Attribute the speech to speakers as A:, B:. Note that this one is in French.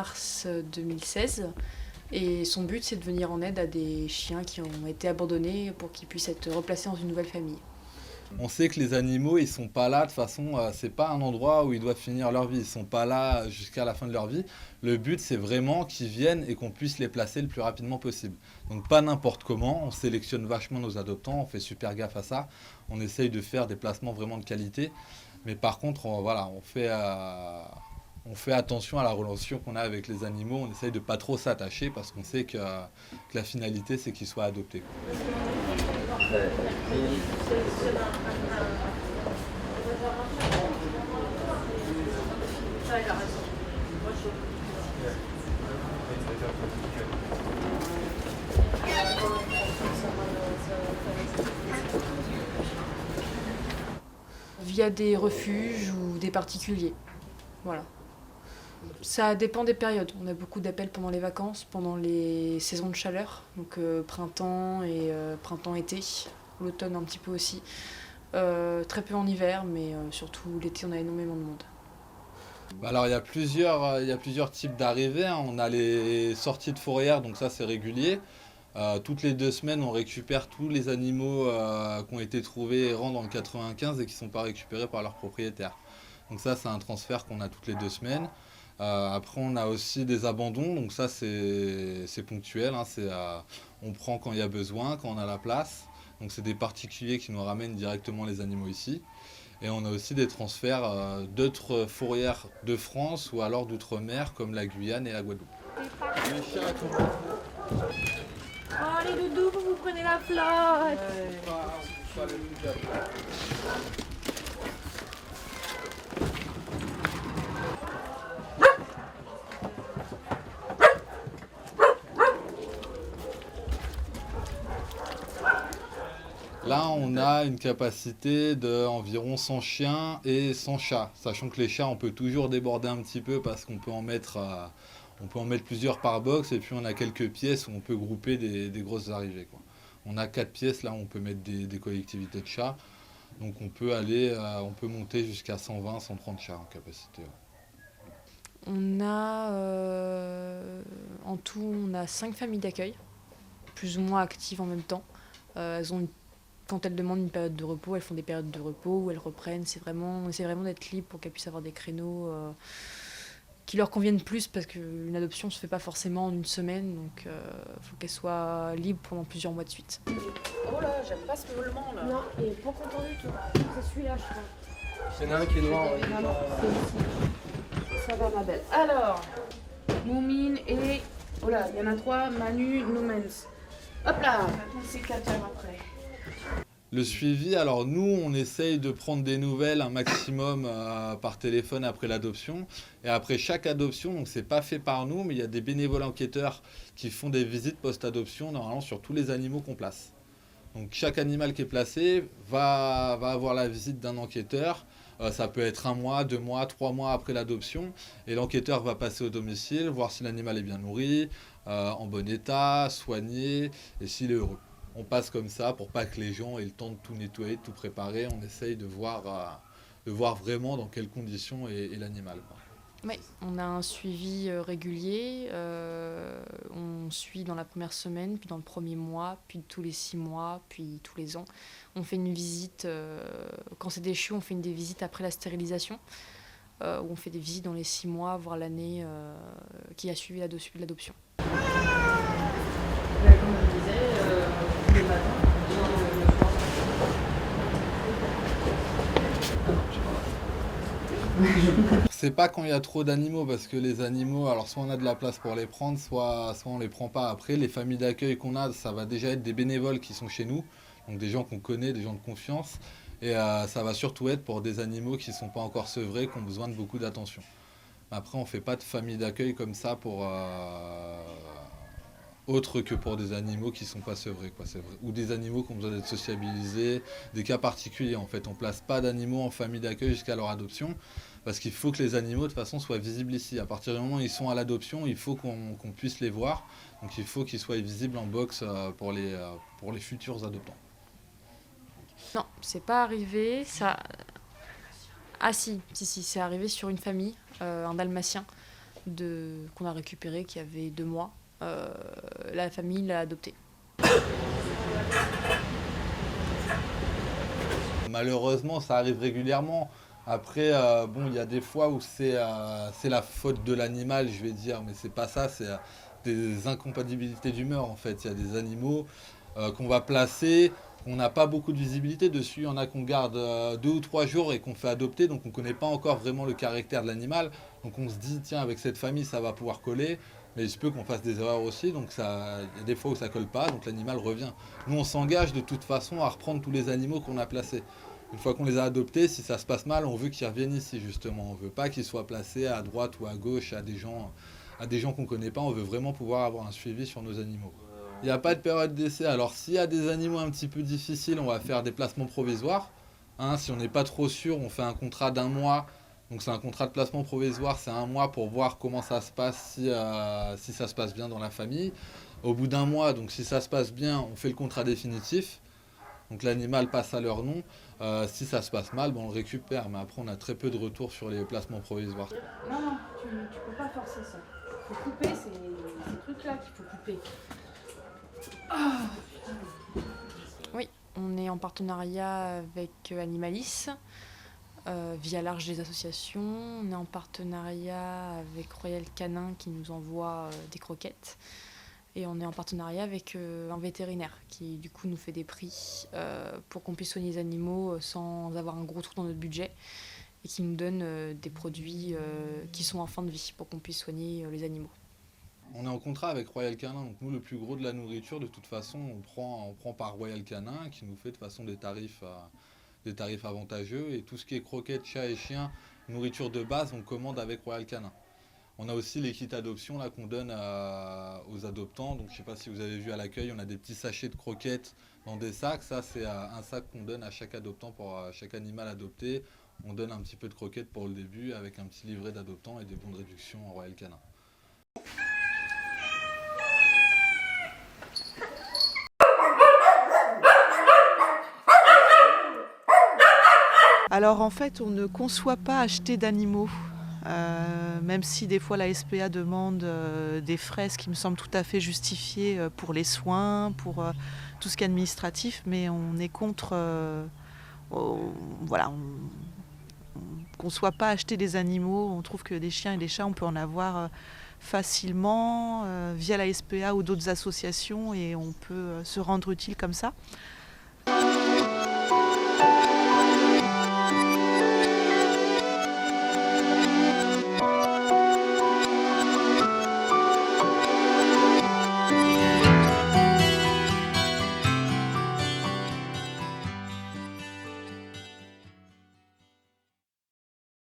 A: mars 2016. Et son but, c'est de venir en aide à des chiens qui ont été abandonnés pour qu'ils puissent être replacés dans une nouvelle famille.
B: On sait que les animaux, ils sont pas là de toute façon, c'est pas un endroit où ils doivent finir leur vie, ils sont pas là jusqu'à la fin de leur vie. Le but, c'est vraiment qu'ils viennent et qu'on puisse les placer le plus rapidement possible. Donc pas n'importe comment, on sélectionne vachement nos adoptants, on fait super gaffe à ça, on essaye de faire des placements vraiment de qualité. Mais par contre, on fait attention à la relation qu'on a avec les animaux, on essaye de pas trop s'attacher parce qu'on sait que la finalité, c'est qu'ils soient adoptés.
A: Via des refuges ou des particuliers. Voilà. Ça dépend des périodes. On a beaucoup d'appels pendant les vacances, pendant les saisons de chaleur, donc printemps et printemps-été, l'automne un petit peu aussi. Très peu en hiver, mais surtout l'été, on a énormément de monde.
B: Alors il y a plusieurs types d'arrivées, hein. On a les sorties de fourrière, donc ça c'est régulier. Toutes les 2 semaines, on récupère tous les animaux qui ont été trouvés errants dans le 95 et qui ne sont pas récupérés par leurs propriétaires. Donc ça, c'est un transfert qu'on a toutes les 2 semaines. Après, on a aussi des abandons, donc ça, c'est ponctuel, hein. On prend quand il y a besoin, quand on a la place. Donc c'est des particuliers qui nous ramènent directement les animaux ici. Et on a aussi des transferts d'autres fourrières de France ou alors d'outre-mer, comme la Guyane et la Guadeloupe. Les chats,
C: Oh les doudous, vous prenez la flotte.
B: Là, on a une capacité d'environ 100 chiens et 100 chats. Sachant que les chats, on peut toujours déborder un petit peu parce qu'on peut en mettre, plusieurs par box. Et puis, on a quelques pièces où on peut grouper des grosses arrivées, quoi. On a 4 pièces là où on peut mettre des collectivités de chats. Donc, on peut monter jusqu'à 120, 130 chats en capacité. Ouais.
A: On a, en tout, on a 5 familles d'accueil, plus ou moins actives en même temps. Elles ont quand elles demandent une période de repos, elles font des périodes de repos où elles reprennent. On essaie vraiment d'être libre pour qu'elles puissent avoir des créneaux qui leur conviennent plus parce qu'une adoption ne se fait pas forcément en une semaine, donc faut qu'elles soient libres pendant plusieurs mois de suite.
D: Oh là, j'aime pas ce meulement là.
C: Non, il est pas content du tout. C'est celui-là, je crois.
E: Il y en a un qui est noir.
C: Non, non, c'est ici. Ça va, ma belle.
D: Alors, Moumine et... Oh là, il y en a 3, Manu, Noumens. Hop là, maintenant c'est 4 heures après.
B: Le suivi, alors nous, on essaye de prendre des nouvelles un maximum par téléphone après l'adoption. Et après chaque adoption, donc c'est pas fait par nous, mais il y a des bénévoles enquêteurs qui font des visites post-adoption, normalement sur tous les animaux qu'on place. Donc chaque animal qui est placé va avoir la visite d'un enquêteur. Ça peut être 1 mois, 2 mois, 3 mois après l'adoption. Et l'enquêteur va passer au domicile, voir si l'animal est bien nourri, en bon état, soigné, et s'il est heureux. On passe comme ça pour pas que les gens aient le temps de tout nettoyer, de tout préparer. On essaye de voir vraiment dans quelles conditions est l'animal, quoi.
A: Oui, on a un suivi régulier. On suit dans la première semaine, puis dans le premier mois, puis tous les 6 mois, puis tous les ans. On fait une visite, quand c'est des chiots, on fait des visites après la stérilisation, où on fait des visites dans les 6 mois, voire l'année qui a suivi l'adoption.
D: Comme on disait, tous les matins,
B: C'est pas quand il y a trop d'animaux, parce que les animaux, alors soit on a de la place pour les prendre, soit on les prend pas. Après, les familles d'accueil qu'on a, ça va déjà être des bénévoles qui sont chez nous, donc des gens qu'on connaît, des gens de confiance. Et ça va surtout être pour des animaux qui sont pas encore sevrés, qui ont besoin de beaucoup d'attention. Après, on fait pas de famille d'accueil comme ça pour autre que pour des animaux qui sont pas sevrés, quoi, c'est vrai. Ou des animaux qui ont besoin d'être sociabilisés, des cas particuliers en fait. On place pas d'animaux en famille d'accueil jusqu'à leur adoption, parce qu'il faut que les animaux de toute façon soient visibles ici. À partir du moment où ils sont à l'adoption, il faut qu'on puisse les voir, donc il faut qu'ils soient visibles en box pour les futurs adoptants.
A: Non, c'est pas arrivé. Ça... Ah si, c'est arrivé sur une famille, un dalmatien. qu'on a récupéré, qui avait 2 mois. La famille l'a adopté.
B: Malheureusement, ça arrive régulièrement. Après, bon, il y a des fois où c'est la faute de l'animal, je vais dire, mais c'est pas ça, c'est des incompatibilités d'humeur en fait. Il y a des animaux qu'on va placer, on n'a pas beaucoup de visibilité dessus. Il y en a qu'on garde 2 ou 3 jours et qu'on fait adopter, donc on ne connaît pas encore vraiment le caractère de l'animal. Donc on se dit, tiens, avec cette famille, ça va pouvoir coller. Mais il se peut qu'on fasse des erreurs aussi, donc il y a des fois où ça colle pas, donc l'animal revient. Nous, on s'engage de toute façon à reprendre tous les animaux qu'on a placés. Une fois qu'on les a adoptés, si ça se passe mal, on veut qu'ils reviennent ici justement. On ne veut pas qu'ils soient placés à droite ou à gauche à des gens qu'on ne connaît pas. On veut vraiment pouvoir avoir un suivi sur nos animaux. Il n'y a pas de période d'essai. Alors s'il y a des animaux un petit peu difficiles, on va faire des placements provisoires. Si on n'est pas trop sûr, on fait un contrat d'1 mois. Donc c'est un contrat de placement provisoire, c'est 1 mois pour voir comment ça se passe, si ça se passe bien dans la famille. Au bout d'1 mois, donc si ça se passe bien, on fait le contrat définitif. Donc l'animal passe à leur nom. Si ça se passe mal, on le récupère. Mais après, on a très peu de retours sur les placements provisoires.
D: Non, tu peux pas forcer ça. Il faut couper ces trucs-là qu'il faut couper.
A: Oui, on est en partenariat avec Animalis, via l'Arche des associations. On est en partenariat avec Royal Canin qui nous envoie des croquettes. Et on est en partenariat avec un vétérinaire qui du coup nous fait des prix pour qu'on puisse soigner les animaux sans avoir un gros trou dans notre budget et qui nous donne des produits qui sont en fin de vie pour qu'on puisse soigner les animaux.
B: On est en contrat avec Royal Canin, donc nous le plus gros de la nourriture de toute façon on prend par Royal Canin qui nous fait de toute façon des tarifs avantageux et tout ce qui est croquettes, chats et chiens, nourriture de base on commande avec Royal Canin. On a aussi les kits adoption là, qu'on donne aux adoptants. Donc, je ne sais pas si vous avez vu à l'accueil, on a des petits sachets de croquettes dans des sacs. Ça, c'est un sac qu'on donne à chaque adoptant pour chaque animal adopté. On donne un petit peu de croquettes pour le début avec un petit livret d'adoptants et des bons de réduction en Royal Canin.
E: Alors en fait, on ne conçoit pas acheter d'animaux. Même si des fois la SPA demande des frais, ce qui me semble tout à fait justifié pour les soins, pour tout ce qui est administratif, mais on est contre, voilà, on ne conçoit pas acheter des animaux. On trouve que des chiens et des chats, on peut en avoir facilement via la SPA ou d'autres associations et on peut se rendre utile comme ça.